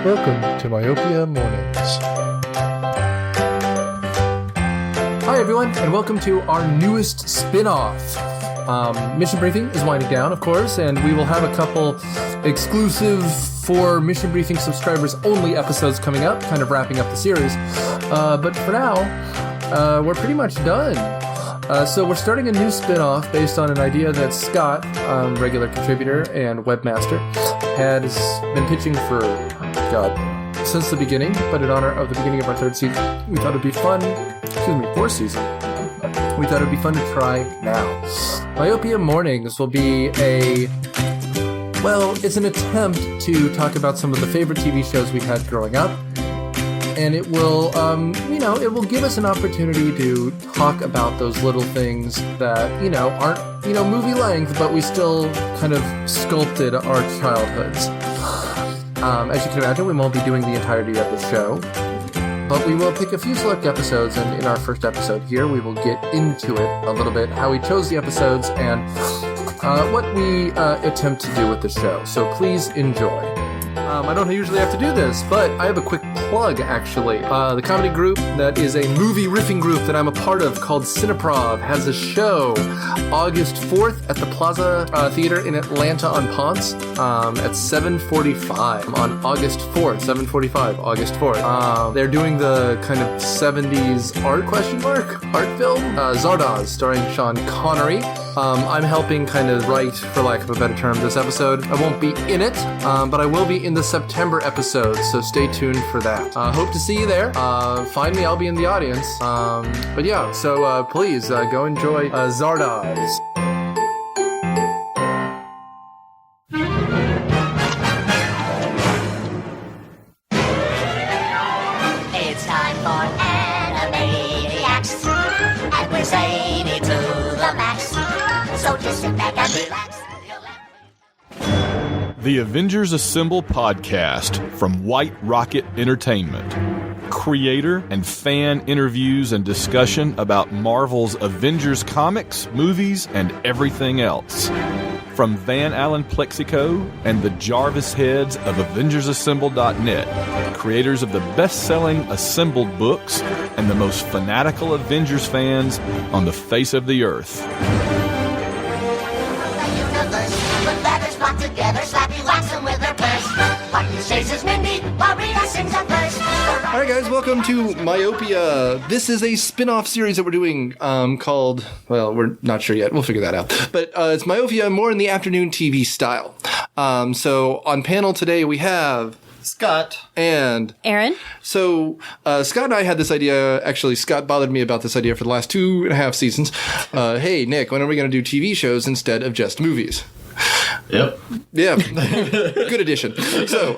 Welcome to Myopia Mornings. Hi everyone, and welcome to our newest spin-off. Mission Briefing is winding down, of course, and we will have a couple exclusive for Mission Briefing subscribers only episodes coming up, kind of wrapping up the series. But for now, we're pretty much done. So we're starting a new spin-off based on an idea that Scott, regular contributor and webmaster, has been pitching for, since the beginning, but in honor of the beginning of our third season, we thought it'd be fun, fourth season, we thought it'd be fun to try now. Myopia Mornings will be it's an attempt to talk about some of the favorite TV shows we've had growing up, and it will, it will give us an opportunity to talk about those little things that, aren't, movie length, but we still kind of sculpted our childhoods. As you can imagine, we won't be doing the entirety of the show, but we will pick a few select episodes, and in our first episode here, we will get into it a little bit, how we chose the episodes, and what we attempt to do with the show. So please enjoy. I don't usually have to do this, but I have a quick plug, actually. The comedy group that is a movie riffing group that I'm a part of called Cineprov has a show August 4th at the Plaza Theater in Atlanta on Ponce at 7:45 on August 4th, 7:45, August 4th. They're doing the kind of 70s art film, Zardoz, starring Sean Connery. I'm helping kind of write, for lack of a better term, this episode. I won't be in it, but I will be in the September episode, so stay tuned for that. Hope to see you there. Find me, I'll be in the audience. But yeah, so please go enjoy Zardoz. It's time for Animaniacs, and we're zany to the max. So just sit back and relax. The Avengers Assemble podcast from White Rocket Entertainment. Creator and fan interviews and discussion about Marvel's Avengers comics, movies, and everything else. From Van Allen Plexico and the Jarvis heads of AvengersAssemble.net, creators of the best-selling Assembled books and the most fanatical Avengers fans on the face of the earth. Together, slappy wax them with their purse. Buttons chases Mindy while Rita sings a verse. All right, guys, welcome to Myopia. This is a spin-off series that we're doing called, well, we're not sure yet. We'll figure that out. But it's Myopia more in the afternoon TV style. So on panel today, we have Scott and Aaron. So Scott and I had this idea. Actually, Scott bothered me about this idea for the last 2.5 seasons. Hey, Nick, when are we going to do TV shows instead of just movies? Yep. Yeah. Good addition. So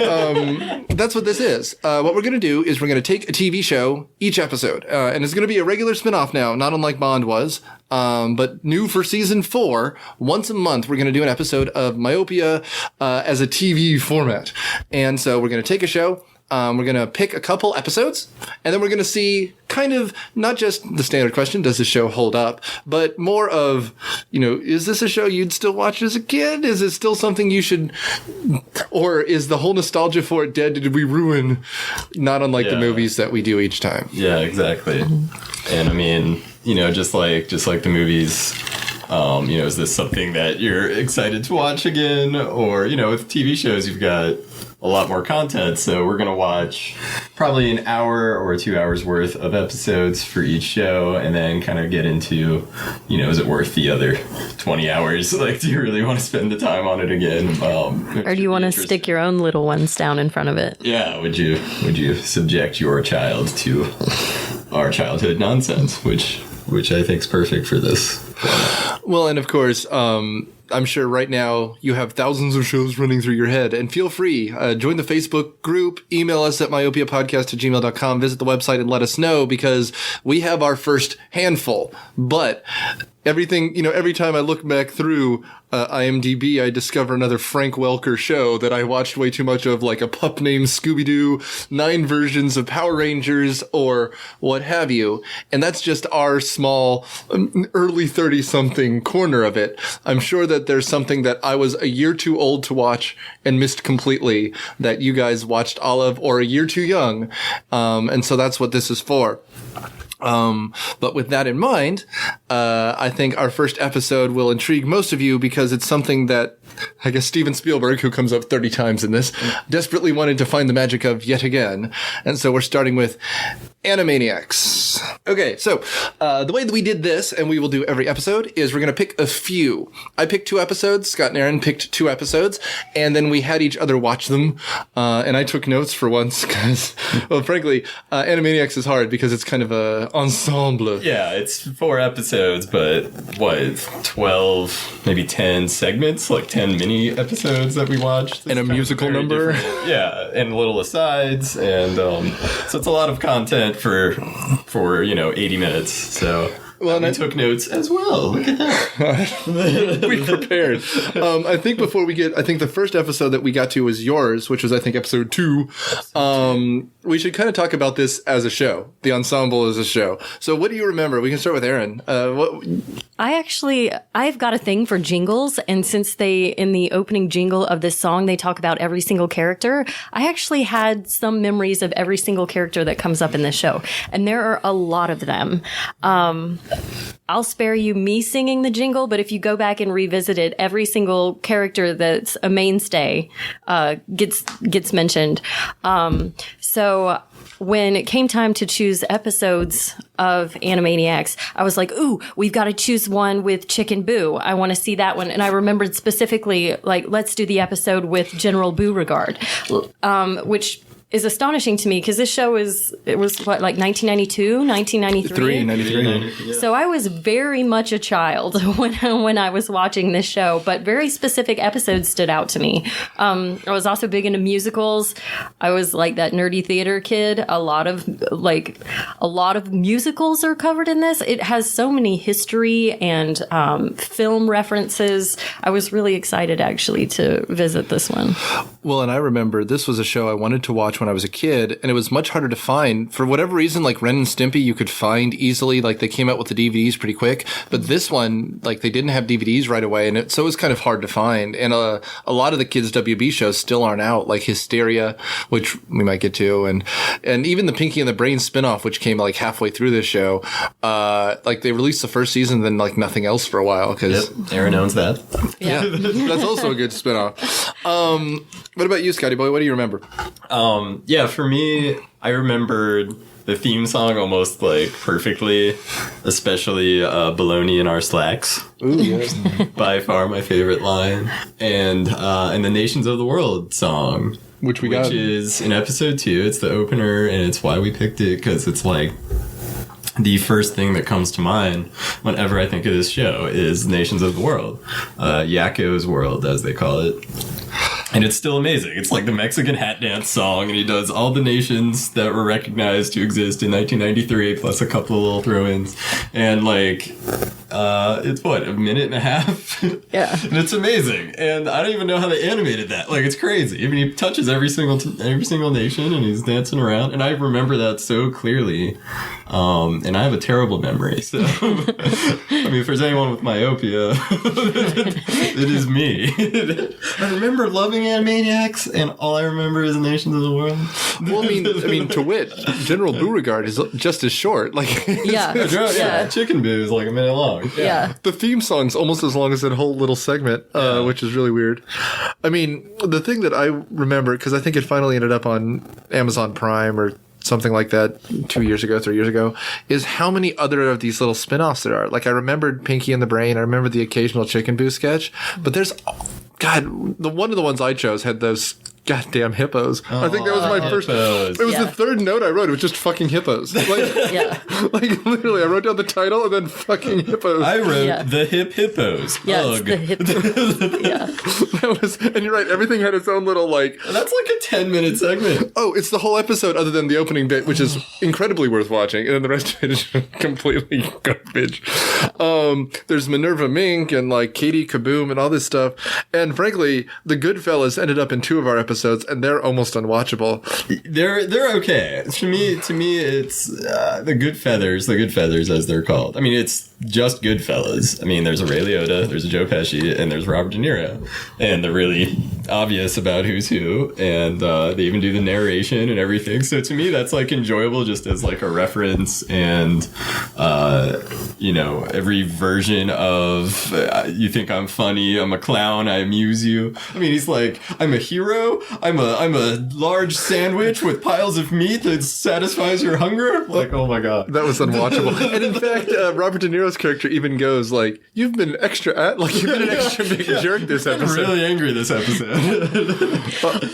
that's what this is. What we're going to do is we're going to take a TV show each episode. And it's going to be a regular spinoff now, not unlike Bond was. But new for season 4, once a month, we're going to do an episode of Myopia as a TV format. And so we're going to take a show. We're going to pick a couple episodes, and then we're going to see kind of not just the standard question, does the show hold up, but more of, is this a show you'd still watch as a kid? Is it still something you should, or is the whole nostalgia for it dead? Did we ruin, not unlike the movies that we do each time? Yeah, exactly. And I mean, just like the movies, is this something that you're excited to watch again? Or, with TV shows, you've got a lot more content, so we're going to watch probably an hour or 2 hours worth of episodes for each show, and then kind of get into, is it worth the other 20 hours? Like, do you really want to spend the time on it again? Or do you want to stick your own little ones down in front of it? Yeah, would you subject your child to our childhood nonsense, which I think is perfect for this format. Well, and of course, I'm sure right now you have thousands of shows running through your head, and feel free, join the Facebook group, email us at myopiapodcast@gmail.com, visit the website and let us know, because we have our first handful. But everything, every time I look back through IMDb, I discover another Frank Welker show that I watched way too much of, like A Pup Named Scooby-Doo, 9 versions of Power Rangers, or what have you. And that's just our small early 30-something corner of it. I'm sure that there's something that I was a year too old to watch and missed completely that you guys watched all of, or a year too young. And so that's what this is for. But with that in mind, I think our first episode will intrigue most of you because it's something that I guess Steven Spielberg, who comes up 30 times in this, desperately wanted to find the magic of yet again. And so we're starting with Animaniacs. Okay, so the way that we did this, and we will do every episode, is we're going to pick a few. I picked 2 episodes, Scott and Aaron picked 2 episodes, and then we had each other watch them. And I took notes for once because, well, frankly, Animaniacs is hard because it's kind of a ensemble. Yeah, it's 4 episodes, but what, 12, maybe 10 segments, like 10 mini episodes that we watched. And a musical number. Yeah, and little asides, and so it's a lot of content for 80 minutes. So well, and I took notes as well. Look at that. We prepared. I think before we get, I think the first episode that we got to was yours, which was, I think, episode 2. We should kind of talk about this as a show. The ensemble as a show. So what do you remember? We can start with Aaron. I've got a thing for jingles. And since in the opening jingle of this song, they talk about every single character, I actually had some memories of every single character that comes up in this show. And there are a lot of them. I'll spare you me singing the jingle, but if you go back and revisit it, every single character that's a mainstay gets mentioned. So when it came time to choose episodes of Animaniacs, I was like, ooh, we've got to choose one with Chicken Boo. I want to see that one. And I remembered specifically, like, let's do the episode with General Beauregard, which is astonishing to me because this show was what, like 1992, 1993? 93. So I was very much a child when I was watching this show, but very specific episodes stood out to me. I was also big into musicals. I was like that nerdy theater kid. A lot of musicals are covered in this. It has so many history and film references. I was really excited actually to visit this one. Well, and I remember this was a show I wanted to watch when I was a kid, and it was much harder to find. For whatever reason, like Ren and Stimpy, you could find easily. Like, they came out with the DVDs pretty quick. But this one, like, they didn't have DVDs right away, and so it was kind of hard to find. And a lot of the kids' WB shows still aren't out, like Hysteria, which we might get to, and even the Pinky and the Brain spinoff, which came like halfway through this show. Like, they released the first season, then like nothing else for a while. Because Aaron owns that. Yeah. That's also a good spinoff. What about you, Scotty Boy? What do you remember? Yeah, for me, I remembered the theme song almost like perfectly, especially "Baloney in Our Slacks." Ooh, yes. By far my favorite line, and the "Nations of the World" song, which is in episode 2. It's the opener, and it's why we picked it because it's like the first thing that comes to mind whenever I think of this show is "Nations of the World," Yakko's World, as they call it. And it's still amazing. It's like the Mexican hat dance song, and he does all the nations that were recognized to exist in 1993, plus a couple of little throw-ins. And like, it's what, a minute and a half? Yeah. And it's amazing. And I don't even know how they animated that. Like, it's crazy. I mean, he touches every single nation, and he's dancing around. And I remember that so clearly. And I have a terrible memory. So, I mean, if there's anyone with myopia, it is me. I remember loving Animaniacs, and all I remember is Nations of the World. Well, I mean, to wit, General Beauregard is just as short. Like, yeah. Chicken Boo is like a minute long. Yeah. The theme song's almost as long as that whole little segment, which is really weird. I mean, the thing that I remember, because I think it finally ended up on Amazon Prime or something like that 3 years ago, is how many other of these little spin-offs there are. Like, I remembered Pinky and the Brain. I remember the occasional Chicken Boo sketch. But there's, God, one of the ones I chose had those goddamn hippos. I think that was my first. hippos. It was the third note I wrote. It was just fucking hippos. Like, like literally, I wrote down the title and then fucking hippos. I wrote the hip hippos. Yes, Ugh. the hip. That was, and you're right. Everything had its own little like. That's like a 10-minute segment. Oh, it's the whole episode other than the opening bit, which is incredibly worth watching, and then the rest of it is completely garbage. There's Minerva Mink and like Katie Kaboom and all this stuff, and frankly, the Goodfellas ended up in 2 of our episodes, and they're almost unwatchable. They're okay. To me, it's the Good Feathers as they're called. I mean, it's just Goodfellas. I mean, there's a Ray Liotta, there's a Joe Pesci, and there's Robert De Niro, and they're really obvious about who's who, and they even do the narration and everything. So to me, that's like enjoyable just as like a reference, and every version of you think I'm funny, I'm a clown, I amuse you. I mean, he's like, I'm a hero, I'm a large sandwich with piles of meat that satisfies your hunger. Like, oh my god, That was unwatchable. And in fact, Robert De Niro's character even goes like, "You've been extra you've been an extra big jerk this I'm episode." really angry this episode.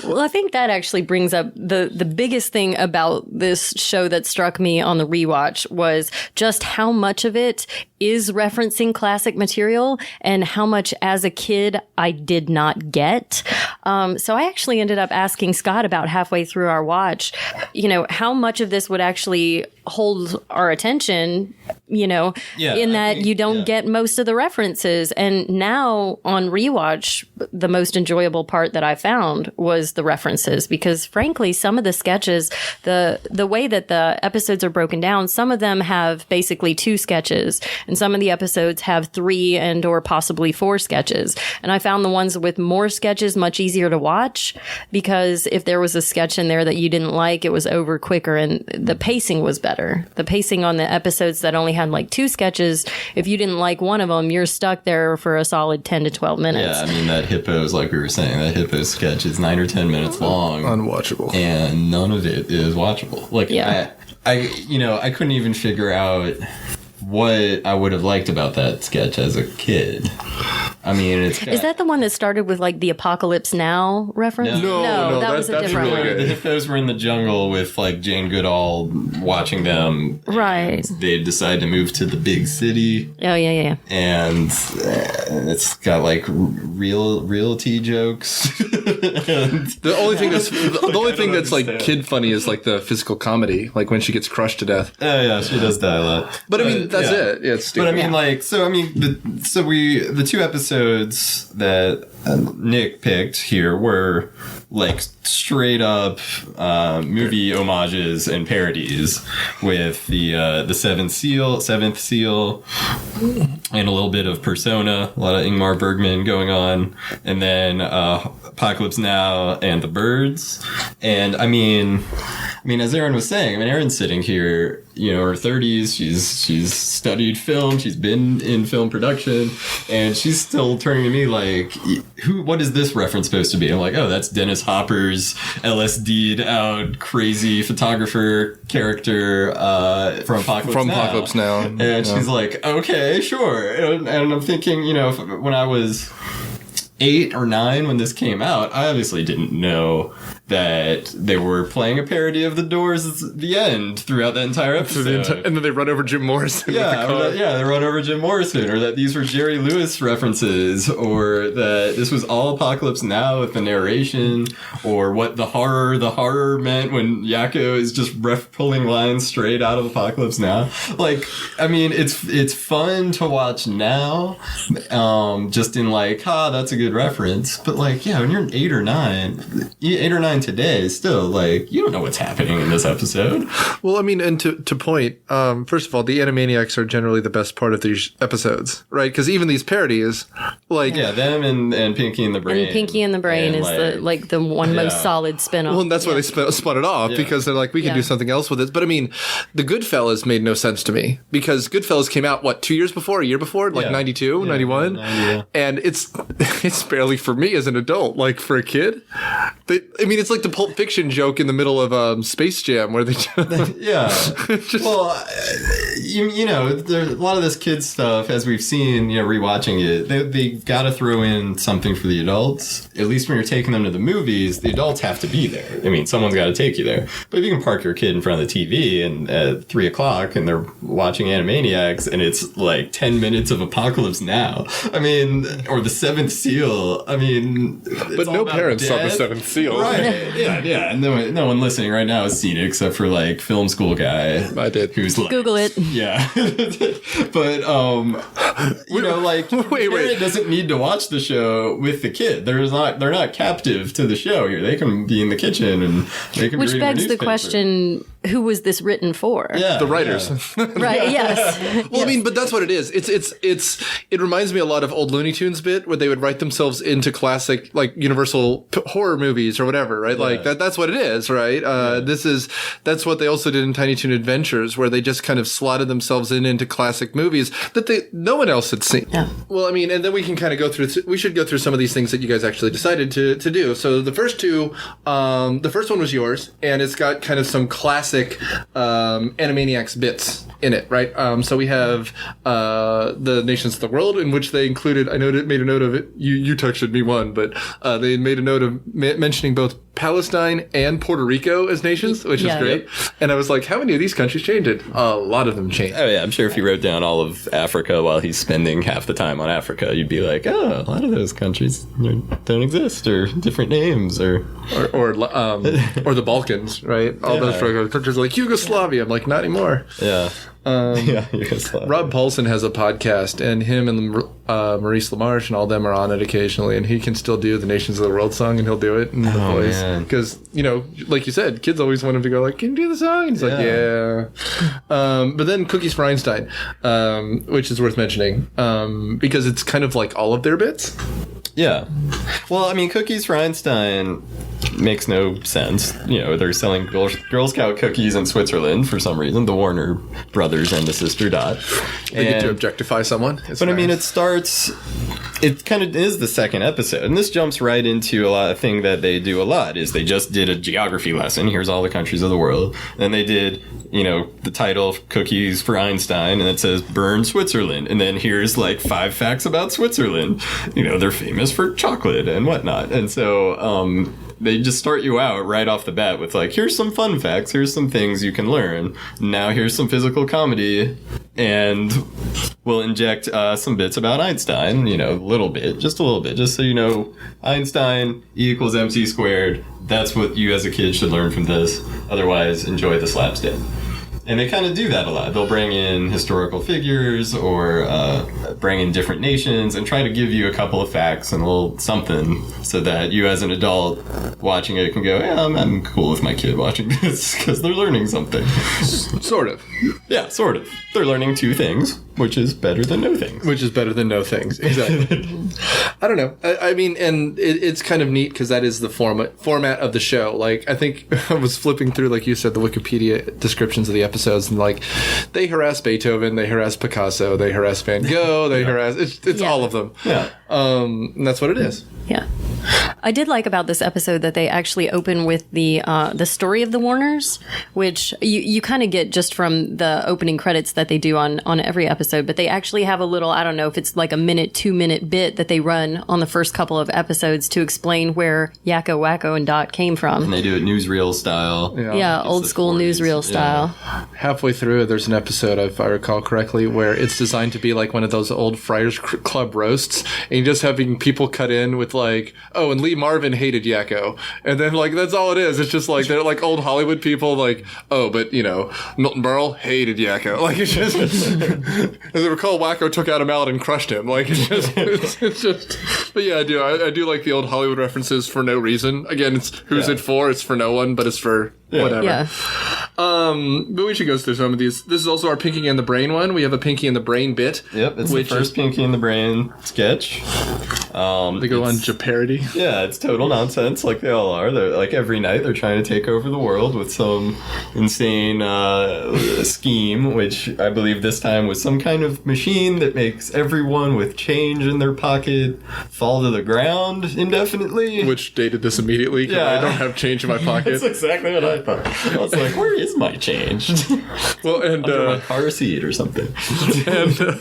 Well, I think that actually brings up the biggest thing about this show that struck me on the rewatch was just how much of it is referencing classic material and how much as a kid I did not get. So I actually ended up asking Scott about halfway through our watch, how much of this would actually hold our attention, in that you don't get most of the references. And now on rewatch, the most enjoyable part that I found was the references, because frankly, some of the sketches, the way that the episodes are broken down, some of them have basically 2 sketches and some of the episodes have 3 and or possibly 4 sketches. And I found the ones with more sketches much easier to watch, because if there was a sketch in there that you didn't like, it was over quicker and the pacing was better. The pacing on the episodes that only had like 2 sketches, if you didn't like one of them, you're stuck there for a solid 10 to 12 minutes. Yeah, I mean, that hippos, like we were saying, that hippo sketch is 9 or 10 minutes long. Unwatchable. And none of it is watchable. Like, I couldn't even figure out what I would have liked about that sketch as a kid. I mean, is that the one that started with like the Apocalypse Now reference? No, that was a different really one. good. The hippos were in the jungle with like Jane Goodall watching them. Right. They decide to move to the big city. Oh, yeah. And it's got like realty jokes. The only thing that's like kid funny is like the physical comedy, like when she gets crushed to death. Oh yeah, she does die a lot. But I mean, that's it. Yeah, it's stupid. But I mean, the 2 episodes that Nick picked here were like straight up movie homages and parodies, with the Seventh Seal, and a little bit of Persona, a lot of Ingmar Bergman going on, and then Apocalypse Now and The Birds. And I mean, as Erin was saying, Erin's sitting here, her 30s, she's studied film, she's been in film production, and she's still turning to me like, what is this reference supposed to be? I'm like, oh, that's Dennis Hopper's LSD'd out crazy photographer character from Apocalypse Now. And she's like, okay, sure. And I'm thinking, when I was 8 or 9 when this came out, I obviously didn't know that they were playing a parody of The Doors at the end throughout that entire episode. And then they run over Jim Morrison. They run over Jim Morrison, or that these were Jerry Lewis references, or that this was all Apocalypse Now with the narration, or what the horror meant when Yakko is just pulling lines straight out of Apocalypse Now. Like, I mean, it's fun to watch now, just in like, that's a good reference. But like, when you're 8 or 9 today, still, like, you don't know what's happening in this episode. Well, I mean, and to point, first of all, the Animaniacs are generally the best part of these episodes, right? Because even these parodies, like... Yeah, them and Pinky and the Brain. And Pinky and the Brain is the one most solid spin-off. Well, and that's why they spun it off, because they're like, we can do something else with it. But I mean, the Goodfellas made no sense to me, because Goodfellas came out, what, 2 years before, a year before? Like 92, 91? 90. And it's barely for me as an adult, like for a kid. It's like the Pulp Fiction joke in the middle of Space Jam where they you know, a lot of this kids stuff, as we've seen, you know, rewatching it, they got to throw in something for the adults. At least when you're taking them to the movies, the adults have to be there. I mean, someone's got to take you there. But if you can park your kid in front of the TV and at 3 o'clock and they're watching Animaniacs and it's like 10 minutes of Apocalypse Now, I mean, or The Seventh Seal, I mean... But no parents saw The Seventh Seal. Right, yeah. No one listening right now has seen it except for like film school guy. I did. Who's like... Google it. Yeah. But, you know, like, parent doesn't need to watch the show with the kid. They're not captive to the show here. They can be in the kitchen and they can be Which reading begs a the newspaper. question, who was this written for? Yeah, The writers. yeah. Right, yes. Well, I mean, but that's what it is. It reminds me a lot of old Looney Tunes bit where they would write themselves into classic, like, Universal horror movies or whatever, right? Like, that's what it is, right? That's what they also did in Tiny Toon Adventures, where they just kind of slotted themselves into classic movies that no one else had seen. Yeah. Well, I mean, and then we can kind of go through, we should go through some of these things that you guys actually decided to do. So the first two, the first one was yours, and it's got kind of some classic Animaniacs bits in it, right? So we have the Nations of the World, in which they included, made a note of it, you texted me one, but they made a note of mentioning both Palestine and Puerto Rico as nations, which is great. And I was like, how many of these countries changed it? A lot of them changed. Oh yeah, I'm sure if you wrote down all of Africa while he's spending half the time on Africa, you'd be like, oh, a lot of those countries don't exist, or different names, or the Balkans, right? All those countries like Yugoslavia. I'm like, not anymore. yeah. Rob Paulson has a podcast, and him and Maurice LaMarche and all them are on it occasionally, and he can still do the Nations of the World song, and he'll do it in the voice. Because, you know, like you said, kids always want him to go like, can you do the song? And he's like, yeah. But then Cookies for Einstein, which is worth mentioning, because it's kind of like all of their bits. Yeah. Well, I mean, Cookies for Einstein makes no sense. You know, they're selling Girl Scout cookies in Switzerland for some reason, the Warner brothers and the sister Dot. They get to objectify someone. But I mean, it kind of is the second episode, and this jumps right into a lot of thing that they do a lot, is they just did a geography lesson. Here's all the countries of the world. Then they did, you know, the title Cookies for Einstein, and it says burn Switzerland. And then here's like 5 facts about Switzerland. You know, they're famous for chocolate and whatnot. And so, they just start you out right off the bat with like, here's some fun facts, here's some things you can learn. Now here's some physical comedy, and we'll inject some bits about Einstein, you know, just a little bit, just so you know, Einstein, E equals MC squared. That's what you as a kid should learn from this. Otherwise, enjoy the slapstick. And they kind of do that a lot. They'll bring in historical figures or bring in different nations and try to give you a couple of facts and a little something so that you as an adult watching it can go, yeah, I'm cool with my kid watching this because they're learning something. Sort of. Yeah, sort of. They're learning 2 things, which is better than no things. Which is better than no things. Exactly. I don't know. I mean, and it's kind of neat because that is the format of the show. Like, I think I was flipping through, like you said, the Wikipedia descriptions of the episodes, and like, they harass Beethoven, they harass Picasso, they harass Van Gogh, they harass... It's all of them. Yeah. And that's what it is. Yeah. I did like about this episode that they actually open with the story of the Warners, which you kind of get just from the opening credits that they do on every episode, but they actually have a little, I don't know if it's like a 2-minute bit that they run on the first couple of episodes to explain where Yakko, Wacko, and Dot came from. And they do it newsreel style. Yeah, old school 40s. newsreel style. Halfway through, there's an episode, if I recall correctly, where it's designed to be like one of those old Friars Club roasts, and you're just having people cut in with like, oh, and Lee Marvin hated Yakko. And then, like, that's all it is. It's just like, they're like old Hollywood people, like, oh, but, you know, Milton Berle hated Yakko. Like, it's just, as I recall, Wacko took out a mallet and crushed him. Like, it's just, but yeah, I do like the old Hollywood references for no reason. Again, it's who's it for? It's for no one, but it's for whatever. Yeah. But we should go through some of these. This is also our Pinky and the Brain one. We have a Pinky and the Brain bit. Yep, it's the first Pinky and the Brain sketch. They go on Jeopardy. Yeah, it's total nonsense, like they all are. They're like every night they're trying to take over the world with some insane scheme, which I believe this time was some kind of machine that makes everyone with change in their pocket fall to the ground indefinitely. Which dated this immediately because I don't have change in my pocket. That's exactly what I thought. I was like, where is my change? Well, and under my car seat or something. And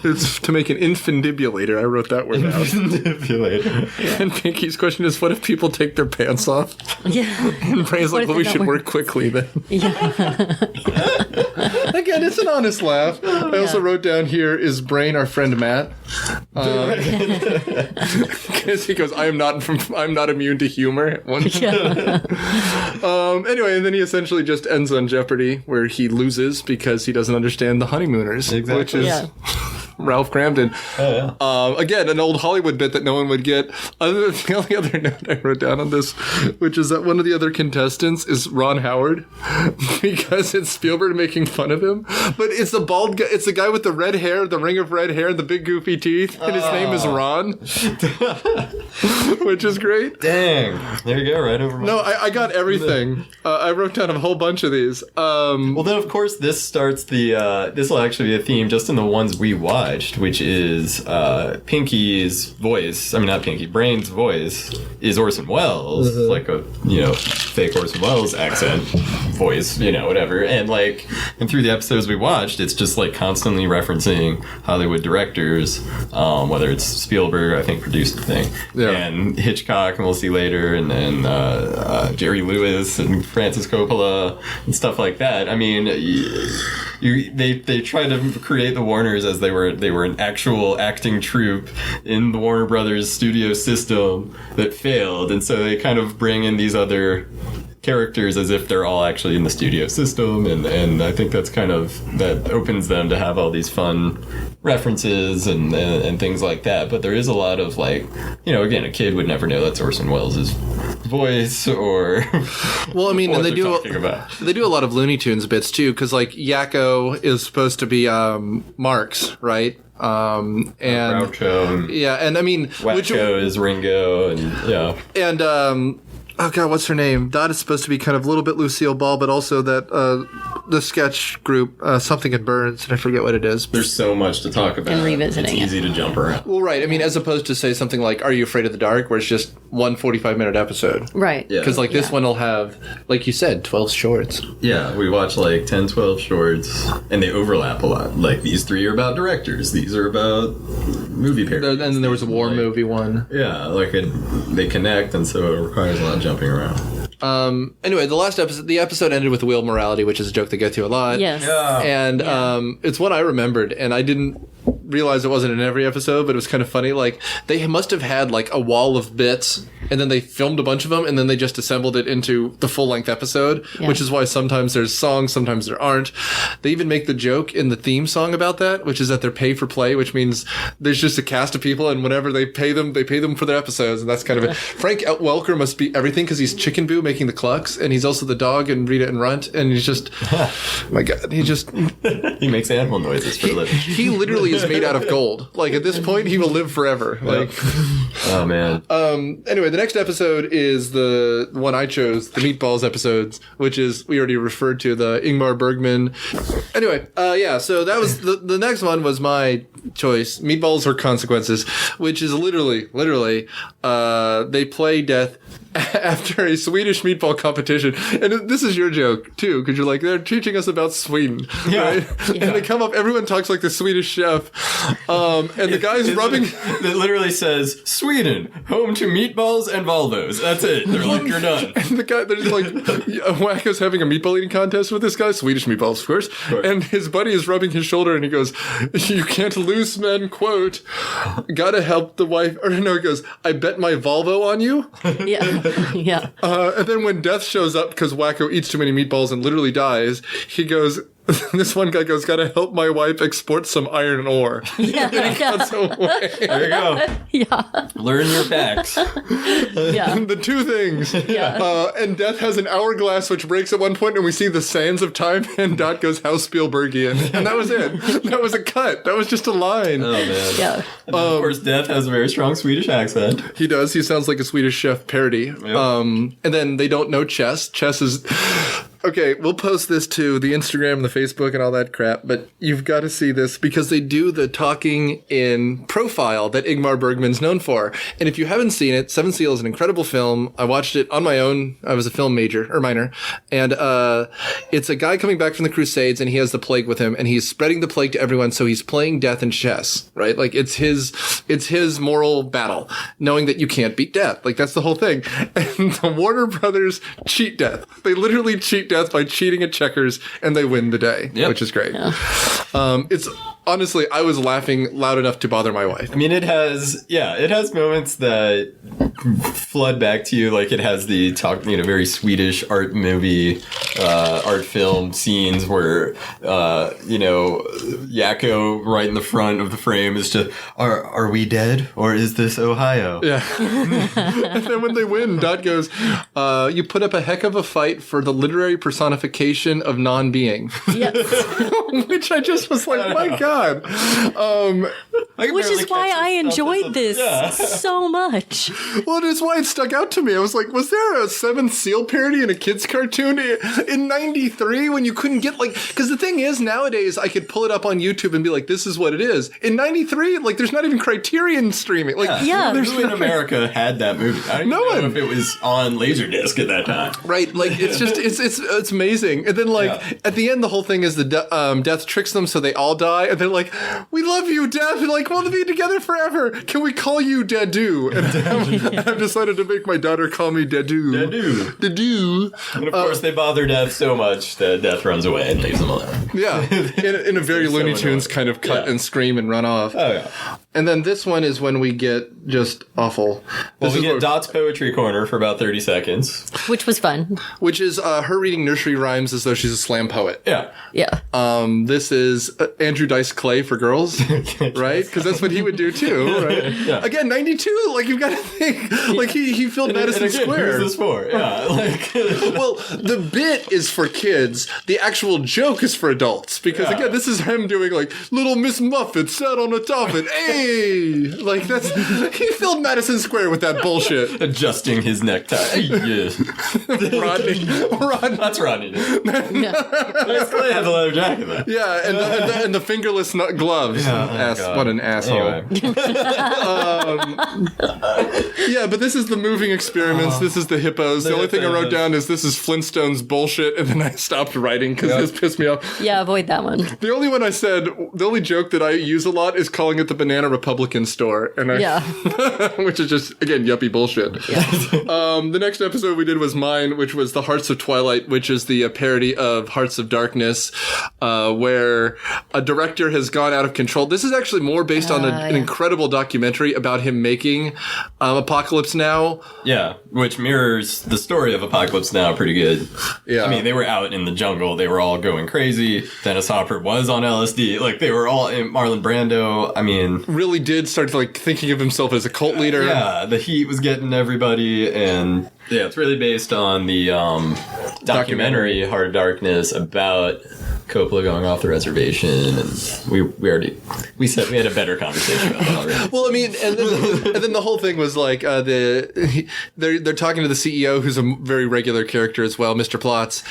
it's to make an infundibulator. I wrote that word out. Infundibulator. And Pinky's question is, what if people take their pants off? Yeah. And Bray's like, well, we should work quickly then. Yeah. Again, it's an honest laugh. I also wrote down here, is Brain our friend Matt? Because he goes, I'm not immune to humor. Anyway, and then he essentially just ends on Jeopardy, where he loses because he doesn't understand the honeymooners, which is Ralph Cramden. Again, an old Hollywood bit that no one would get. The only other note I wrote down on this, which is that one of the other contestants is Ron Howard, because it's Spielberg making fun of him. But it's the bald guy. It's the guy with the red hair, the ring of red hair, and the big goofy teeth, and his name is Ron, which is great. Dang, there you go, right over. No, I got everything. I wrote down a whole bunch of these. Well, then of course this starts the. This will actually be a theme just in the ones we watched, which is Pinky's voice. I mean, not Pinky. Brain's voice is Orson Welles, like a fake Orson Welles accent voice, whatever. And through the episodes we watched, it's just like constantly referencing Hollywood directors, whether it's Spielberg, I think produced the thing, and Hitchcock, and we'll see later, and then Jerry Lewis and Francis Coppola and stuff like that. I mean, they try to create the Warners as they were an actual acting troupe in the Warner Brothers studio system that failed, and so they kind of bring in these other characters as if they're all actually in the studio system, and I think that's kind of, that opens them to have all these fun references and things like that. But there is a lot of again, a kid would never know that's Orson Welles' voice or well, I mean, and they do a lot of Looney Tunes bits too, because Yakko is supposed to be Marx, right? And Groucho, and I mean, Wacko is Ringo, and oh god, what's her name? Dot is supposed to be kind of a little bit Lucille Ball, but also that the sketch group Something in Burns, and I forget what it is. There's so much to talk about. And revisiting it's easy to jump around. Well, right. I mean, as opposed to say something like Are You Afraid of the Dark, where it's just one 45-minute episode. Right. Because this one will have, like you said, 12 shorts. Yeah, we watch 10, 12 shorts, and they overlap a lot. These three are about directors. These are about movie parodies. And then there was a war movie one. Yeah, they connect, and so it requires a lot of jumping around. Anyway, the episode ended with the Wheel of Morality, which is a joke they get to a lot. Yes. Yeah. And it's one I remembered, and I didn't realize it wasn't in every episode, but it was kind of funny. They must have had a wall of bits, and then they filmed a bunch of them, and then they just assembled it into the full-length episode, which is why sometimes there's songs, sometimes there aren't. They even make the joke in the theme song about that, which is that they're pay for play, which means there's just a cast of people, and whenever they pay them for their episodes, and that's kind of it. Frank Welker must be everything, because he's Chicken Boo making the clucks, and he's also the dog in Rita and Runt, and he's just, my God, he makes animal noises for a living. He literally is made out of gold. At this point, he will live forever. Oh man. Anyway, the next episode is the one I chose, the Meatballs episodes, which is, we already referred to, the Ingmar Bergman. Anyway, so that was, the next one was my choice, Meatballs or Consequences, which is literally, they play death after a Swedish meatball competition. And this is your joke, too, because you're they're teaching us about Sweden. Yeah. Right? Yeah. And they come up, everyone talks like the Swedish chef. And the guy's rubbing... It literally says, Sweden, home to meatballs and Volvos. That's it. They're you're done. And the guy, they're just Wacko's having a meatball eating contest with this guy, Swedish meatballs, of course. And his buddy is rubbing his shoulder, and he goes, you can't lose men, quote, gotta help the wife. Or no, he goes, I bet my Volvo on you. Yeah. Yeah. And then when death shows up because Wacko eats too many meatballs and literally dies, he goes, this one guy goes, "Gotta help my wife export some iron ore." Yeah. That's away. There you go. Yeah. Learn your facts. Yeah. The two things. Yeah. And Death has an hourglass which breaks at one point, and we see the sands of time, and Dot goes, "How Spielbergian." And that was it. That was a cut. That was just a line. Oh, man. Yeah. And then, of course, Death has a very strong Swedish accent. He does. He sounds like a Swedish chef parody. Yep. And then they don't know chess. Chess is... Okay, we'll post this to the Instagram and the Facebook and all that crap, but you've got to see this because they do the talking in profile that Ingmar Bergman's known for. And if you haven't seen it, Seven Seal is an incredible film. I watched it on my own. I was a film minor. And it's a guy coming back from the Crusades, and he has the plague with him, and he's spreading the plague to everyone, so he's playing death and chess, right? Like, it's his moral battle, knowing that you can't beat death. Like, that's the whole thing. And the Warner Brothers cheat death. They literally cheat death by cheating at checkers, and they win the day, which is great. Yeah. It's honestly, I was laughing loud enough to bother my wife. I mean, it has moments that flood back to you. Like, it has the very Swedish art movie, art film scenes where, Yakko right in the front of the frame is just, are we dead or is this Ohio? Yeah. And then when they win, Dot goes, you put up a heck of a fight for the literary personification of non-being. Yes. Which I just was like, my God. Which is why I enjoyed this so much. Well, it's why it stuck out to me. I was like, was there a Seventh Seal parody in a kid's cartoon in 93 when you couldn't get, like, because the thing is, nowadays, I could pull it up on YouTube and be like, this is what it is. In 93, like, there's not even Criterion streaming. Like, who in America had that movie? I don't know if it was on Laserdisc at that time. Right, like, it's just, it's amazing. And then, like, at the end, the whole thing is the Death tricks them so they all die, and they're like, we love you, Death, and like, we'll be together forever. Can we call you Dadu? And I've decided to make my daughter call me Dadu. Dadu. And of course, they bother Death so much that Death runs away and leaves them alone. Yeah, in a very Looney Tunes kind of cut and scream and run off. Oh, yeah. And then this one is when we get just awful. Well, we get Dot's Poetry Corner for about 30 seconds. Which was fun. Which is her reading nursery rhymes as though she's a slam poet. Yeah. Yeah. This is Andrew Dice Clay for girls, right? Because that's what he would do too, right? Yeah. Again, 92, like, you've got to think, like, he filled Madison Square. Who's this for? Yeah. Like, well, the bit is for kids. The actual joke is for adults. Because, again, this is him doing, like, Little Miss Muffet sat on a toffin. Hey! Like, he filled Madison Square with that bullshit. Adjusting his necktie. Yeah. Rodney. That's Rodney. Dice Clay had the leather jacket, though. Yeah, and the fingerless gloves. Yeah, what an asshole. Anyway. But this is the moving experiments. This is the hippos. The only thing I wrote down is this is Flintstones bullshit, and then I stopped writing because this pissed me off. Yeah, avoid that one. The only one I said, the only joke that I use a lot is calling it the Banana Republican store, and which is just, again, yuppie bullshit. Yeah. The next episode we did was mine, which was the Hearts of Twilight, which is the parody of Hearts of Darkness, where a director has gone out of control. This is actually more based on an incredible documentary about him making Apocalypse Now. Yeah, which mirrors the story of Apocalypse Now pretty good. Yeah. I mean, they were out in the jungle. They were all going crazy. Dennis Hopper was on LSD. Like, they were all in Marlon Brando. I mean, really did start, like, thinking of himself as a cult leader. Yeah, the heat was getting everybody, and it's really based on the documentary Heart of Darkness about Coppola going off the reservation, and we said we had a better conversation about that already. Well, I mean, and then the whole thing was like they're talking to the CEO, who's a very regular character as well, Mr. Plotz,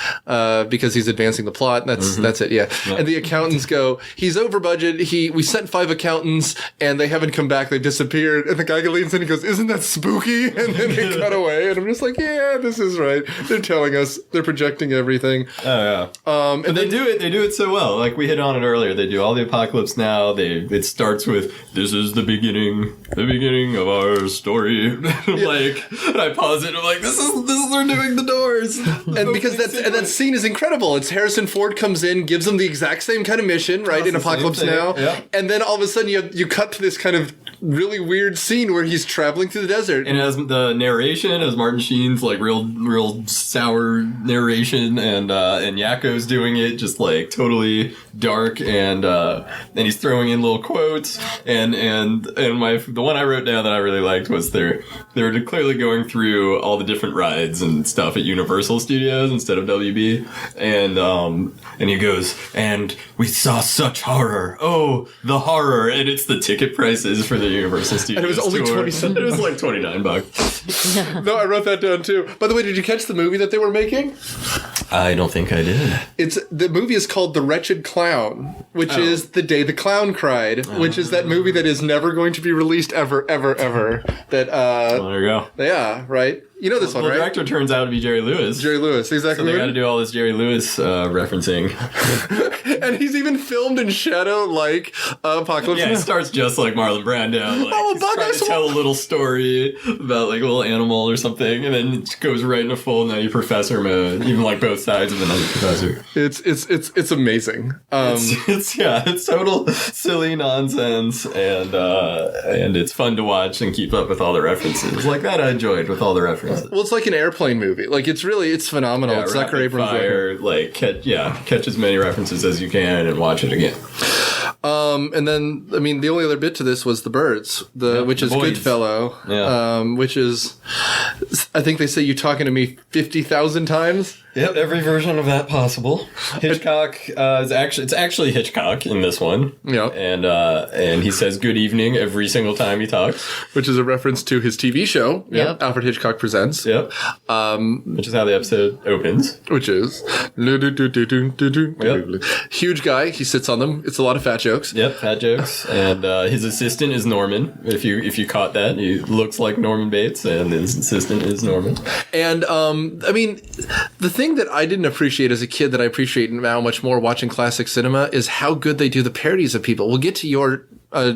because he's advancing the plot. And that's it. Yeah. And the accountants go, he's over budget. We sent 5 accountants and they haven't come back. They've disappeared. And the guy leans in and goes, isn't that spooky? And then they cut away. And I'm just like, yeah, this is right. They're telling us. They're projecting everything. Oh yeah. And they do it. They do it so well. Like, we hit on it earlier. They do all the Apocalypse Now. It starts with, this is the beginning of our story. Like, and I pause it. And I'm like, this is they're doing the Doors. And because that scene is incredible. It's Harrison Ford comes in, gives them the exact same kind of mission, right, in Apocalypse Now. Yeah. And then all of a sudden you cut to this kind of really weird scene where he's traveling through the desert. And as the narration, as Martin Sheen's like real sour narration, and Yakko's doing it just like totally dark, and he's throwing in little quotes, and the one I wrote down that I really liked was they were clearly going through all the different rides and stuff at Universal Studios instead of WB, and he goes, and we saw such horror. Oh, the horror. And it's the ticket prices for the Universal Studios. And it was only tour. 20 cents. It was like $29. No, I wrote that down too. By the way, did you catch the movie that they were making? I don't think I did. The movie is called The Wretched Clown, which is The Day the Clown Cried, which is that movie that is never going to be released ever, ever, ever. That Well, there you go. yeah, right. You know this one, The right? director turns out to be Jerry Lewis. Jerry Lewis, exactly. So they got to do all this Jerry Lewis referencing. And he's even filmed in shadow like Apocalypse Yeah, Now. it starts just like Marlon Brando. Like, Oh, he's but trying that's to tell a little story about like a little animal or something, and then it goes right into full Nutty Professor mode, even like both sides of the Nutty Professor. It's amazing. It's total silly nonsense, and it's fun to watch and keep up with all the references. Like that I enjoyed with all the references. Well, it's like an airplane movie. Like it's phenomenal. It's Zucker Abrams. Fire, like catch as many references as you can and watch it again. And then I mean the only other bit to this was the birds, which is Boys. Goodfellow. Yeah. Which is I think they say you talking to me 50,000 times. Yep, every version of that possible. Hitchcock is actually Hitchcock in this one. Yeah. And he says good evening every single time he talks. Which is a reference to his TV show, Yep. Alfred Hitchcock Presents. Yep. Which is how the episode opens. Which is huge guy. He sits on them. It's a lot of fat jokes. Yep, fat jokes. And his assistant is Norman. If you caught that, he looks like Norman Bates, and his assistant is Norman. And I mean, the thing that I didn't appreciate as a kid that I appreciate now much more watching classic cinema is how good they do the parodies of people. We'll get to your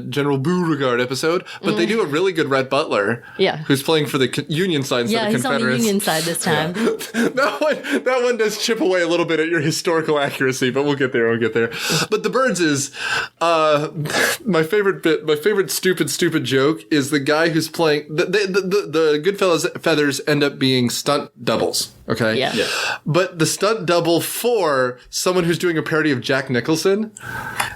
General Beauregard episode, but they do a really good Rhett Butler, who's playing for the Union side instead of he's on the Confederates. Union side this time. That one does chip away a little bit at your historical accuracy, but we'll get there. But the birds is my favorite bit. My favorite stupid joke is the guy who's playing the Goodfellas feathers end up being stunt doubles. Okay. Yeah. But the stunt double for someone who's doing a parody of Jack Nicholson,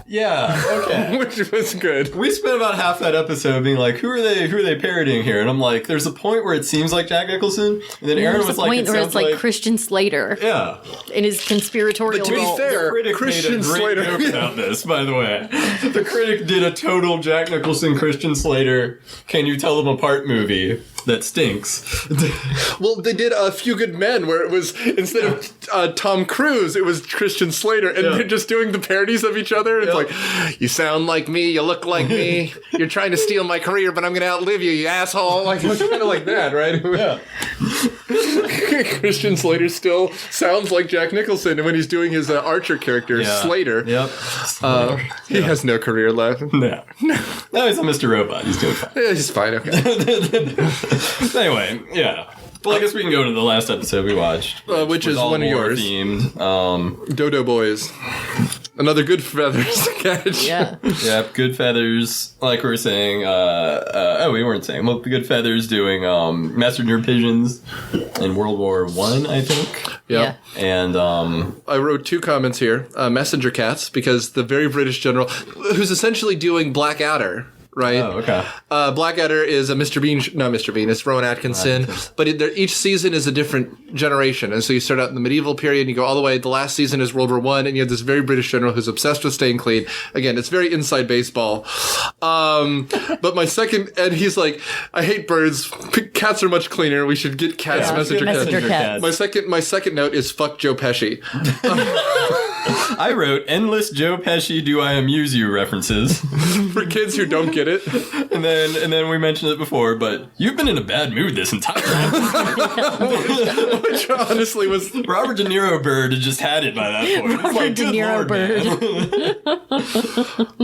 Yeah, okay. which was good. We spent about half that episode being like, who are they parodying here? And I'm like, there's a point where it seems like Jack Nicholson, and then Aaron There's was a like, point where it's like Christian Slater yeah. in his conspiratorial But to be role. fair, The critic Christian made a great Slater. joke about this, by the way. The critic did a total Jack Nicholson, Christian Slater, can you tell them apart movie that stinks. Well, they did A Few Good Men, where it was, instead of Tom Cruise, it was Christian Slater, and they're just doing the parodies of each other. It's like, you sound like me, you look like me, you're trying to steal my career, but I'm going to outlive you, you asshole. Like, it's kind of like that, right? Yeah. Christian Slater still sounds like Jack Nicholson, and when he's doing his Archer character, Slater, Yep. he has no career left. No, he's a Mr. Robot. He's doing fine. Yeah, he's fine, okay. Anyway, yeah. Well, I guess we can go to the last episode we watched, which is one of yours. Themed. Dodo Boys. Another good feathers catch. Yeah. Yep, Good Feathers, like we were saying. We weren't saying. Well, the Good Feathers doing messenger pigeons in World War I, I think. Yeah. And I wrote two comments here. Messenger cats, because the very British general, who's essentially doing Blackadder, right? oh, okay. Blackadder is a Mr. Bean, not Mr. Bean, it's Rowan Atkinson, but each season is a different generation. And so you start out in the medieval period, and you go all the way, the last season is World War I, and you have this very British general who's obsessed with staying clean. Again, it's very inside baseball. But my second, and he's like, I hate birds, cats are much cleaner, we should get cats messenger cats. Messenger cats. My second note is fuck Joe Pesci. I wrote endless Joe Pesci "Do I Amuse You" references For kids who don't get it. and then we mentioned it before, but you've been in a bad mood this entire time. Which honestly was Robert De Niro bird had just had it by that point. It's Robert like, De good Niro Lord, bird.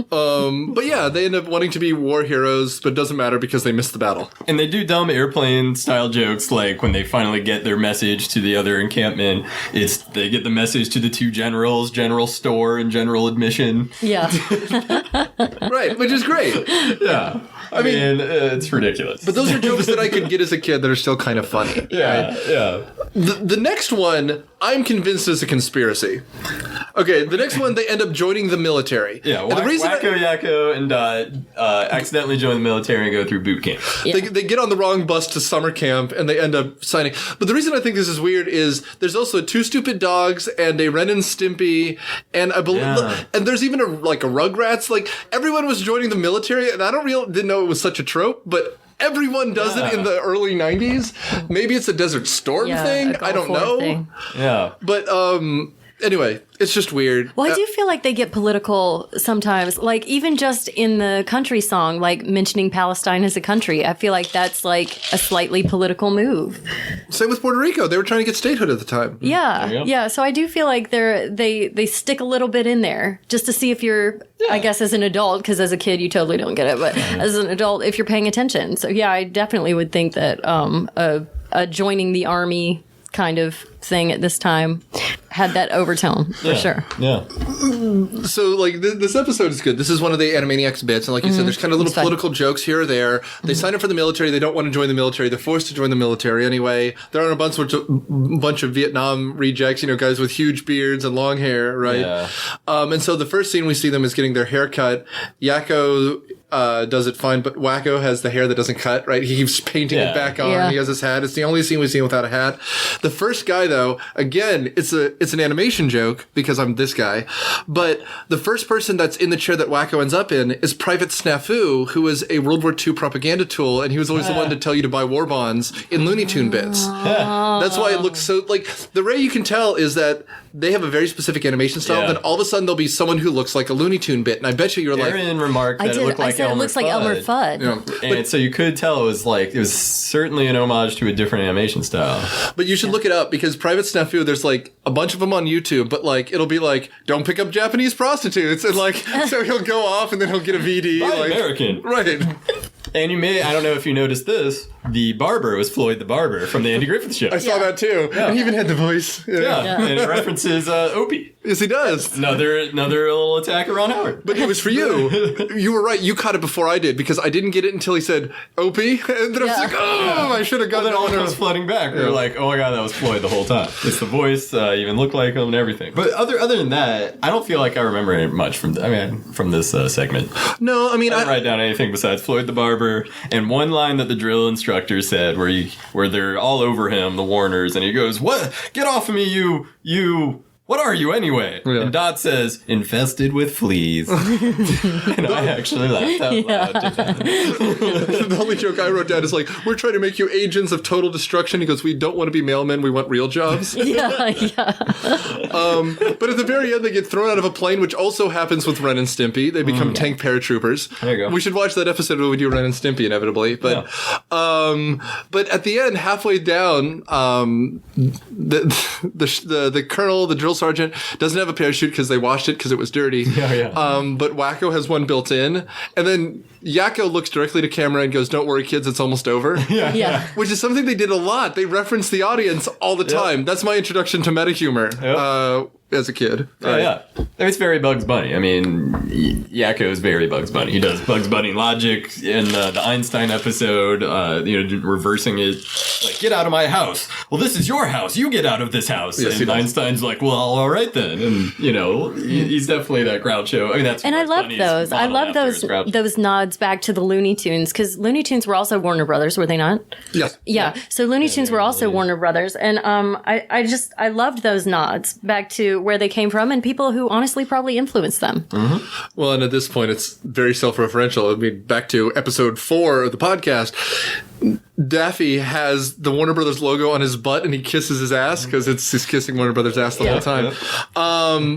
man. But yeah, they end up wanting to be war heroes, but it doesn't matter because they missed the battle. And they do dumb airplane style jokes, like when they finally get their message to the other encampment, it's they get the message to the two generals, Girls General Store and general admission. Yeah. Right, which is great. Yeah. I mean, it's ridiculous. But those are jokes that I could get as a kid that are still kind of funny. Yeah, right? yeah. The next one, I'm convinced is a conspiracy. Okay, the next one, they end up joining the military. Yeah, and the reason Wacko, Yakko, and Dot accidentally join the military and go through boot camp. Yeah. They get on the wrong bus to summer camp, and they end up signing. But the reason I think this is weird is there's also 2 Stupid Dogs and a Ren and Stimpy, and I believe, and there's even a Rugrats. Like, everyone was joining the military, and I didn't know it was such a trope, but everyone does it in the early 90s. Maybe it's a Desert Storm thing. I don't know. Thing. Yeah. But anyway, it's just weird. Well, I do feel like they get political sometimes. Like, even just in the country song, like mentioning Palestine as a country, I feel like that's like a slightly political move. Same with Puerto Rico. They were trying to get statehood at the time. Yeah, yeah. So I do feel like they stick a little bit in there just to see if you're, I guess, as an adult, because as a kid you totally don't get it, but as an adult, if you're paying attention. So yeah, I definitely would think that a joining the army kind of thing at this time had that overtone for sure. Yeah. So, like, this episode is good. This is one of the Animaniacs bits, and like you said, there's kind of little political jokes here or there. They sign up for the military. They don't want to join the military. They're forced to join the military anyway. There are a bunch of Vietnam rejects, guys with huge beards and long hair, right? Yeah. And so the first scene we see them is getting their hair cut. Yakko does it fine, but Wacko has the hair that doesn't cut, right? He keeps painting it back on. Yeah. He has his hat. It's the only scene we've seen without a hat. The first guy, though, again, it's an animation joke because I'm this guy, but the first person that's in the chair that Wacko ends up in is Private Snafu, who is a World War II propaganda tool, and he was always the one to tell you to buy war bonds in Looney Tune bits. That's why it looks so, like, the way you can tell is that they have a very specific animation style, then all of a sudden there'll be someone who looks like a Looney Tune bit, and I bet you like... Aaron remarked that it looked like Elmer looks like Elmer Fudd. Yeah. And so you could tell it was certainly an homage to a different animation style. But you should look it up, because Private Snafu, there's like a bunch of them on YouTube, but like it'll be like, don't pick up Japanese prostitutes, and like so he'll go off and then he'll get a VD. By like American. Right. And I don't know if you noticed this, the barber was Floyd the Barber from the Andy Griffith Show. I saw that too. And he even had the voice. Yeah. And it references Opie. Yes, he does. Another little attack of Ron Howard. But it was for you. You were right. You caught it before I did, because I didn't get it until he said Opie. And then I was like, I should have got Then that all one. comes flooding back. We were like, oh my god, that was Floyd the whole time. It's the voice, even looked like him and everything. But other than that, I don't feel like I remember much from this segment. No, I mean, I didn't write down anything besides Floyd the Barber and one line that the drill instructor said where they're all over him, the Warners, and he goes, "What? Get off of me, you what are you anyway?" Yeah. And Dot says, "Infested with fleas." And I actually laughed out loud. the only joke I wrote down is like, we're trying to make you agents of total destruction. He goes, we don't want to be mailmen, we want real jobs. Yeah. But at the very end, they get thrown out of a plane, which also happens with Ren and Stimpy. They become tank paratroopers. There you go. We should watch that episode where we do Ren and Stimpy inevitably. But but at the end, halfway down, the colonel, the drill sergeant, doesn't have a parachute because they washed it because it was dirty. But Wacko has one built in, and then Yakko looks directly to camera and goes, "Don't worry, kids, it's almost over." Yeah. Which is something they did a lot. They reference the audience all the time. That's my introduction to meta humor as a kid. Yeah. It's very Bugs Bunny. I mean, Yakko is very Bugs Bunny. He does Bugs Bunny logic in the Einstein episode, reversing it, like, get out of my house. Well, this is your house. You get out of this house. Yes, and Einstein's like, well, all right then. And, he's definitely that Groucho. I mean, that's And I Bugs love Bunny's those. I modeled love after is those nods back to the Looney Tunes, because Looney Tunes were also Warner Brothers, were they not? Yes. Yeah. So Looney Tunes were also Warner Brothers, and I loved those nods back to where they came from and people who honestly probably influenced them. Mm-hmm. Well, and at this point, it's very self-referential. I mean, back to episode 4 of the podcast, Daffy has the Warner Brothers logo on his butt, and he kisses his ass because he's kissing Warner Brothers' ass the whole time.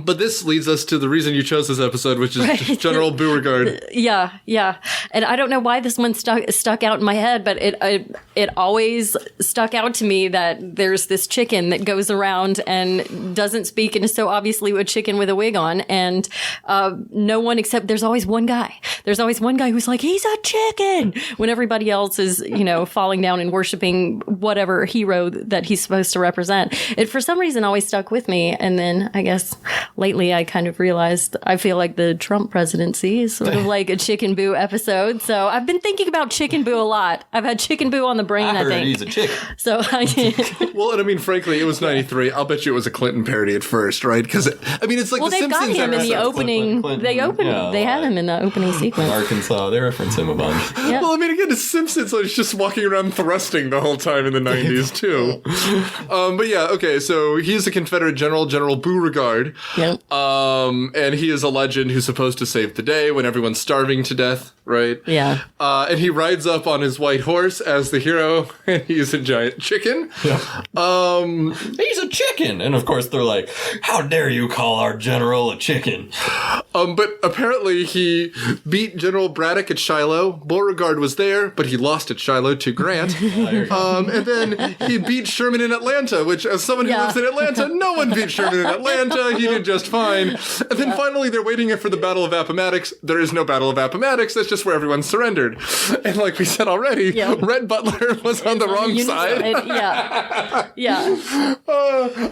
But this leads us to the reason you chose this episode, which is General Beauregard. Yeah. And I don't know why this one stuck out in my head, but it always stuck out to me that there's this chicken that goes around and doesn't speak and is so obviously a chicken with a wig on, and no one except there's always one guy. There's always one guy who's like, he's a chicken, when everybody else is, falling down and worshiping whatever hero that he's supposed to represent. It, for some reason, always stuck with me. And then I guess lately I kind of realized I feel like the Trump presidency is sort of like a Chicken Boo episode. So I've been thinking about Chicken Boo a lot. I've had Chicken Boo on the brain, I think. He's a chicken. So Well, and I mean, frankly, it was 93. I'll bet you it was a Clinton parody at first, right? Because, I mean, it's like well, the they've got Simpsons him in the episode. opening. They had him in the opening sequence. Arkansas, they reference him a bunch. Yeah. Well, I mean, again, it's Simpsons, so it's just walking around thrusting the whole time in the 90s, too. But yeah, okay, so he's a Confederate general, General Beauregard. Yep. And he is a legend who's supposed to save the day when everyone's starving to death, right? Yeah. And he rides up on his white horse as the hero, and he's a giant chicken. Yeah. He's a chicken! And of course they're like, how dare you call our general a chicken? But apparently he beat General Braddock at Shiloh. Beauregard was there, but he lost at Shiloh to Grant. And then he beat Sherman in Atlanta, which, as someone who lives in Atlanta, no one beat Sherman in Atlanta. He did just fine. And then finally they're waiting for the Battle of Appomattox. There is no Battle of Appomattox. That's just where everyone surrendered. And like we said already, Red Butler was on the wrong side. Yeah.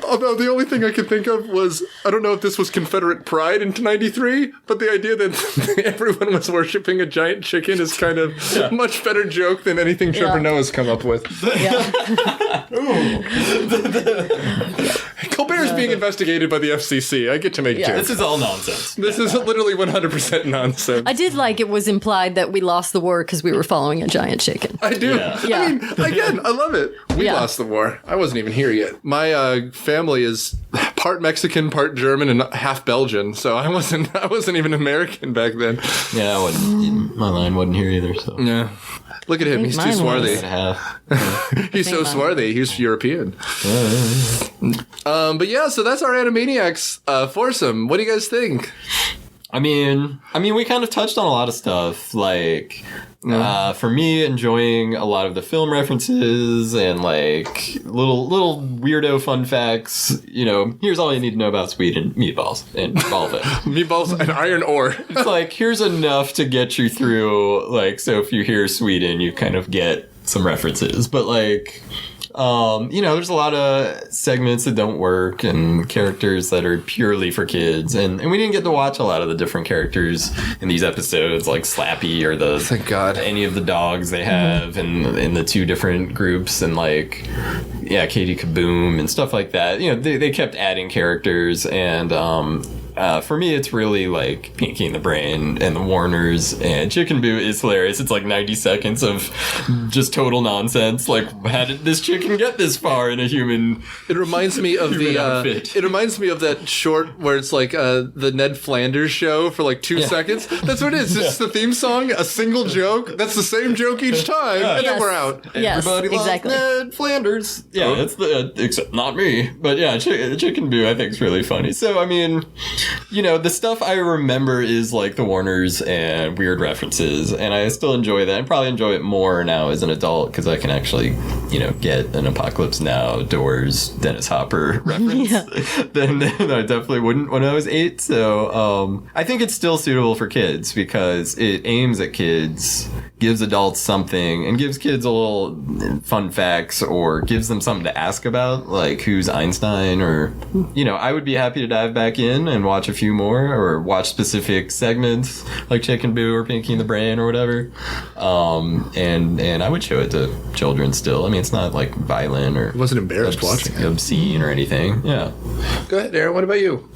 Although the only thing I could think of was, I don't know if this was Confederate pride in 93, but the idea that everyone was worshiping a giant chicken is kind of a much better joke than anything Trevor Noah's come up with. Colbert's being investigated by the FCC. I get to make jokes. This is all nonsense. This is literally 100% nonsense. I did like it was implied that we lost the war because we were following a giant chicken. I do. Yeah. I mean, again, I love it. We lost the war. I wasn't even here yet. My family is part Mexican, part German, and half Belgian, so I wasn't even American back then. Yeah, my line wasn't here either, so. Yeah. Look at him. He's too swarthy. He's so swarthy. He's European. But yeah, so that's our Animaniacs foursome. What do you guys think? I mean, we kind of touched on a lot of stuff, like, for me, enjoying a lot of the film references and, like, little weirdo fun facts. Here's all you need to know about Sweden: meatballs and all of it. Meatballs and iron ore. It's like, here's enough to get you through, like, so if you hear Sweden, you kind of get some references. But, like, there's a lot of segments that don't work and characters that are purely for kids. And we didn't get to watch a lot of the different characters in these episodes, like Slappy or thank God, any of the dogs they have in the two different groups, and like, Katie Kaboom and stuff like that. They kept adding characters, and for me, it's really like Pinky and the Brain and the Warners, and Chicken Boo is hilarious. It's like 90 seconds of just total nonsense. Like, how did this chicken get this far in a human? It reminds me of it reminds me of that short where it's like the Ned Flanders show for like 2 seconds. That's what it is. It's the theme song, a single joke. That's the same joke each time, and then we're out. Yes, everybody exactly. loves Ned Flanders. Yeah, it's except not me. But yeah, Chicken Boo I think is really funny. So I mean, the stuff I remember is like the Warners and weird references, and I still enjoy that. I probably enjoy it more now as an adult because I can actually, get an Apocalypse Now, Doors, Dennis Hopper reference than I definitely wouldn't when I was 8. So I think it's still suitable for kids because it aims at kids, gives adults something, and gives kids a little fun facts or gives them something to ask about, like who's Einstein, or, I would be happy to dive back in and watch a few more or watch specific segments like Chicken Boo or Pinky and the Brain or whatever. And I would show it to children still. I mean, it's not like violent or wasn't embarrassed watching it, obscene or anything. Yeah. Go ahead, Aaron. What about you?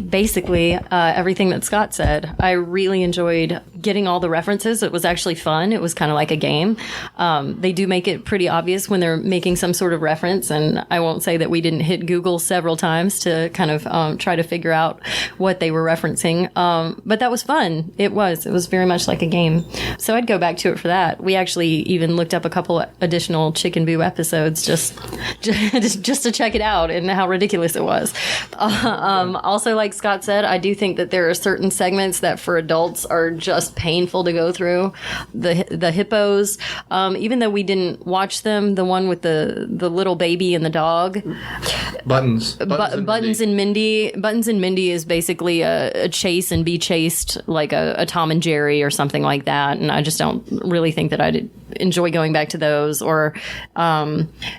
Basically, everything that Scott said. I really enjoyed getting all the references. It was actually fun. It was kind of like a game. They do make it pretty obvious when they're making some sort of reference, and I won't say that we didn't hit Google several times to kind of try to figure out what they were referencing. But that was fun. It was very much like a game. So I'd go back to it for that. We actually even looked up a couple additional Chicken Boo episodes just to check it out and how ridiculous it was. Also, like Scott said, I do think that there are certain segments that for adults are just painful to go through. The hippos, even though we didn't watch them, the one with the little baby and the dog. Buttons and Mindy. Buttons and Mindy is basically a chase and be chased, like a Tom and Jerry or something like that. And I just don't really think that I enjoy going back to those. Or,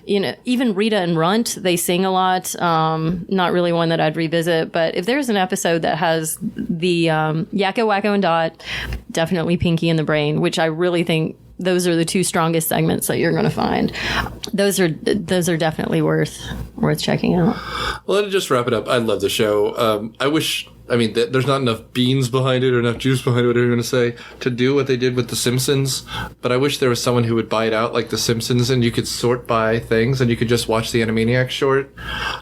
even Rita and Runt, they sing a lot. Not really one that I'd revisit, but if there's an episode that has the Yakko, Wacko, and Dot, definitely Pinky and the Brain, which I really think those are the two strongest segments that you're going to find. Those are definitely worth checking out. Well, to just wrap it up, I love the show. There's not enough beans behind it or enough juice behind it, whatever you're going to say, to do what they did with The Simpsons. But I wish there was someone who would buy it out like The Simpsons, and you could sort by things, and you could just watch the Animaniacs short.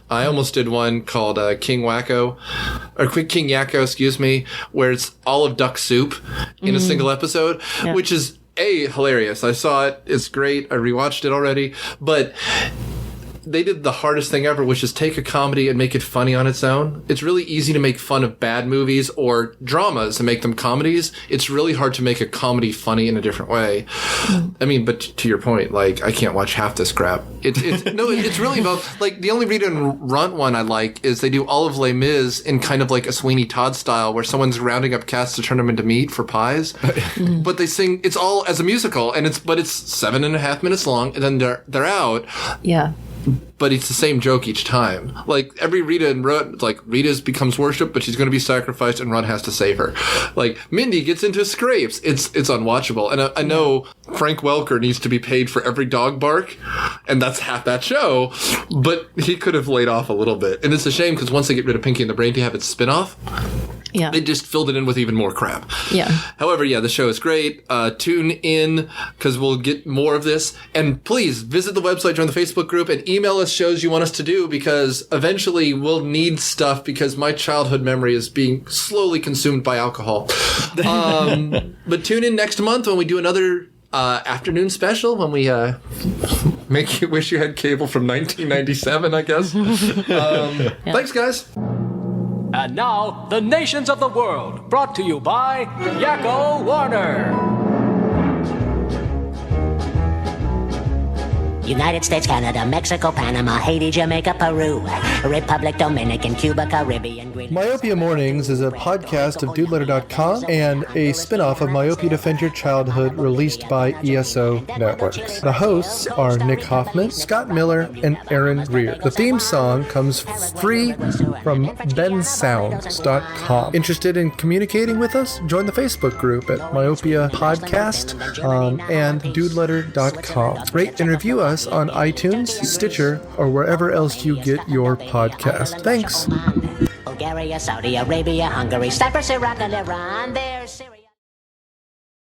I almost did one called King Yakko, excuse me, where it's all of duck soup in a single episode, which is hilarious. I saw it. It's great. I rewatched it already. But they did the hardest thing ever, which is take a comedy and make it funny on its own. It's really easy to make fun of bad movies or dramas and make them comedies. It's really hard to make a comedy funny in a different way. But to your point, like, I can't watch half this crap. It's really about, like, the only Rita and Runt one I like is they do all of Les Mis in kind of like a Sweeney Todd style, where someone's rounding up cats to turn them into meat for pies. But they sing, it's all as a musical, and it's 7.5 minutes long, and then they're out. Yeah. But it's the same joke each time. Like, every Rita and Runt, like, Rita's becomes worshipped, but she's going to be sacrificed, and Runt has to save her. Like, Mindy gets into scrapes. It's unwatchable. And I know Frank Welker needs to be paid for every dog bark, and that's half that show, but he could have laid off a little bit. And it's a shame, because once they get rid of Pinky and the Brain to have its spin-off, they just filled it in with even more crap. Yeah. However, the show is great. Tune in, because we'll get more of this. And please visit the website, join the Facebook group, and email us shows you want us to do, because eventually we'll need stuff, because my childhood memory is being slowly consumed by alcohol. But tune in next month when we do another afternoon special, when we make you wish you had cable from 1997, I guess. Thanks, guys. And now, the nations of the world, brought to you by Yakko Warner. United States, Canada, Mexico, Panama, Haiti, Jamaica, Peru, Republic, Dominican, Cuba, Caribbean, Guinea. Myopia Mornings is a podcast of DudeLetter.com and a spin-off of Myopia Defend Your Childhood, released by ESO Networks. The hosts are Nick Hoffman, Scott Miller, and Aaron Greer. The theme song comes free from bensounds.com. Interested in communicating with us? Join the Facebook group at Myopia Podcast and DudeLetter.com. Rate and review us on iTunes, Stitcher, or wherever else you get your podcast. Thanks. Bulgaria, Saudi Arabia, Hungary, Cyprus, Iraq, and Iran. They're serious.